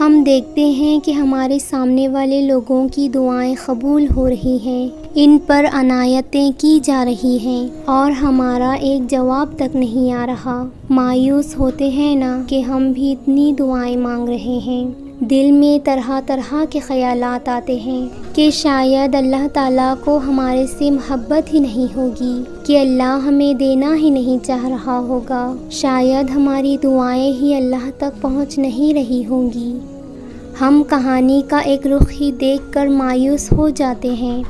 ہم دیکھتے ہیں کہ ہمارے سامنے والے لوگوں کی دعائیں قبول ہو رہی ہیں، ان پر عنایتیں کی جا رہی ہیں اور ہمارا ایک جواب تک نہیں آ رہا۔ مایوس ہوتے ہیں نا کہ ہم بھی اتنی دعائیں مانگ رہے ہیں۔ دل میں طرح طرح کے خیالات آتے ہیں کہ شاید اللہ تعالیٰ کو ہمارے سے محبت ہی نہیں ہوگی، کہ اللہ ہمیں دینا ہی نہیں چاہ رہا ہوگا، شاید ہماری دعائیں ہی اللہ تک پہنچ نہیں رہی ہوں گی۔ ہم کہانی کا ایک رخ ہی دیکھ کر مایوس ہو جاتے ہیں،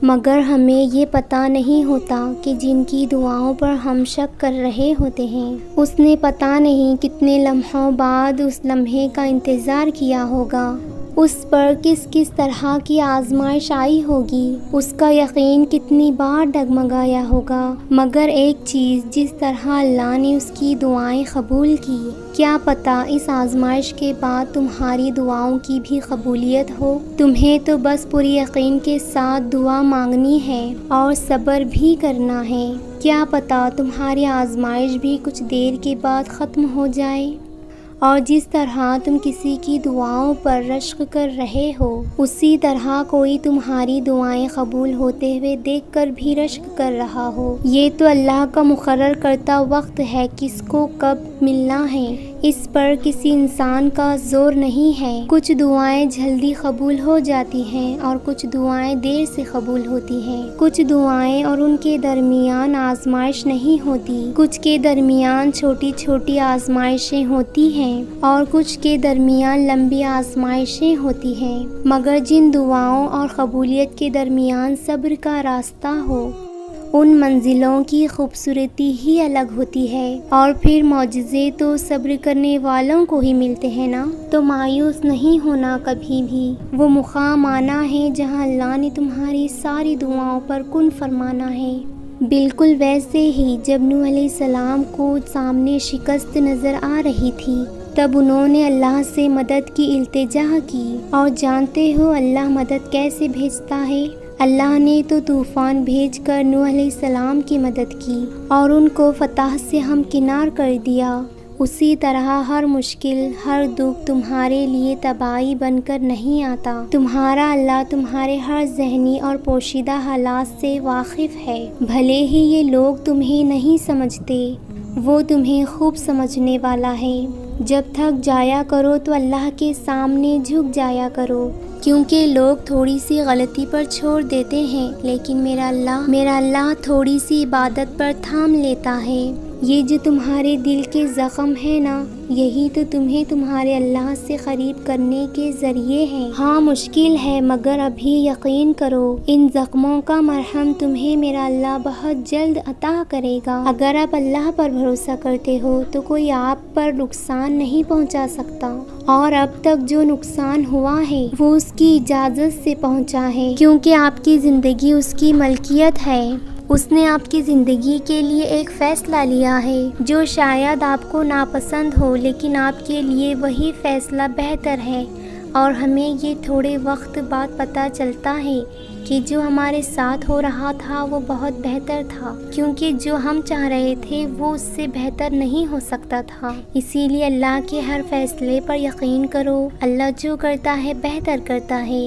مگر ہمیں یہ پتہ نہیں ہوتا کہ جن کی دعاؤں پر ہم شک کر رہے ہوتے ہیں، اس نے پتہ نہیں کتنے لمحوں بعد اس لمحے کا انتظار کیا ہوگا، اس پر کس کس طرح کی آزمائش آئی ہوگی، اس کا یقین کتنی بار ڈگمگایا ہوگا، مگر ایک چیز، جس طرح اللہ نے اس کی دعائیں قبول کی، کیا پتہ اس آزمائش کے بعد تمہاری دعاؤں کی بھی قبولیت ہو۔ تمہیں تو بس پوری یقین کے ساتھ دعا مانگنی ہے اور صبر بھی کرنا ہے، کیا پتہ تمہاری آزمائش بھی کچھ دیر کے بعد ختم ہو جائے، اور جس طرح تم کسی کی دعاؤں پر رشک کر رہے ہو، اسی طرح کوئی تمہاری دعائیں قبول ہوتے ہوئے دیکھ کر بھی رشک کر رہا ہو۔ یہ تو اللہ کا مقرر کرتا وقت ہے، کس کو کب ملنا ہے، اس پر کسی انسان کا زور نہیں ہے۔ کچھ دعائیں جلدی قبول ہو جاتی ہیں اور کچھ دعائیں دیر سے قبول ہوتی ہیں، کچھ دعائیں اور ان کے درمیان آزمائش نہیں ہوتی، کچھ کے درمیان چھوٹی چھوٹی آزمائشیں ہوتی ہیں اور کچھ کے درمیان لمبی آزمائشیں ہوتی ہیں، مگر جن دعاؤں اور قبولیت کے درمیان صبر کا راستہ ہو، ان منزلوں کی خوبصورتی ہی الگ ہوتی ہے۔ اور پھر معجزے تو صبر کرنے والوں کو ہی ملتے ہیں نا، تو مایوس نہیں ہونا کبھی بھی۔ وہ مقام آنا ہے جہاں اللہ نے تمہاری ساری دعاؤں پر کن فرمانا ہے۔ بالکل ویسے ہی جب نوح علیہ السلام کو سامنے شکست نظر آ رہی تھی، تب انہوں نے اللہ سے مدد کی التجا کی، اور جانتے ہو اللہ مدد کیسے بھیجتا ہے؟ اللہ نے تو طوفان بھیج کر نوح علیہ السلام کی مدد کی اور ان کو فتح سے ہمکنار کر دیا۔ اسی طرح ہر مشکل، ہر دکھ تمہارے لیے تباہی بن کر نہیں آتا۔ تمہارا اللہ تمہارے ہر ذہنی اور پوشیدہ حالات سے واقف ہے، بھلے ہی یہ لوگ تمہیں نہیں سمجھتے، وہ تمہیں خوب سمجھنے والا ہے۔ جب تھک جایا کرو تو اللہ کے سامنے جھک جایا کرو، کیونکہ لوگ تھوڑی سی غلطی پر چھوڑ دیتے ہیں، لیکن میرا اللہ تھوڑی سی عبادت پر تھام لیتا ہے۔ یہ جو تمہارے دل کے زخم ہے نا، یہی تو تمہیں تمہارے اللہ سے قریب کرنے کے ذریعے ہیں۔ ہاں مشکل ہے، مگر ابھی یقین کرو، ان زخموں کا مرہم تمہیں میرا اللہ بہت جلد عطا کرے گا۔ اگر آپ اللہ پر بھروسہ کرتے ہو تو کوئی آپ پر نقصان نہیں پہنچا سکتا، اور اب تک جو نقصان ہوا ہے وہ اس کی اجازت سے پہنچا ہے، کیونکہ آپ کی زندگی اس کی ملکیت ہے۔ اس نے آپ کی زندگی کے لیے ایک فیصلہ لیا ہے جو شاید آپ کو ناپسند ہو، لیکن آپ کے لیے وہی فیصلہ بہتر ہے، اور ہمیں یہ تھوڑے وقت بعد پتہ چلتا ہے کہ جو ہمارے ساتھ ہو رہا تھا وہ بہت بہتر تھا، کیونکہ جو ہم چاہ رہے تھے وہ اس سے بہتر نہیں ہو سکتا تھا۔ اسی لیے اللہ کے ہر فیصلے پر یقین کرو، اللہ جو کرتا ہے بہتر کرتا ہے۔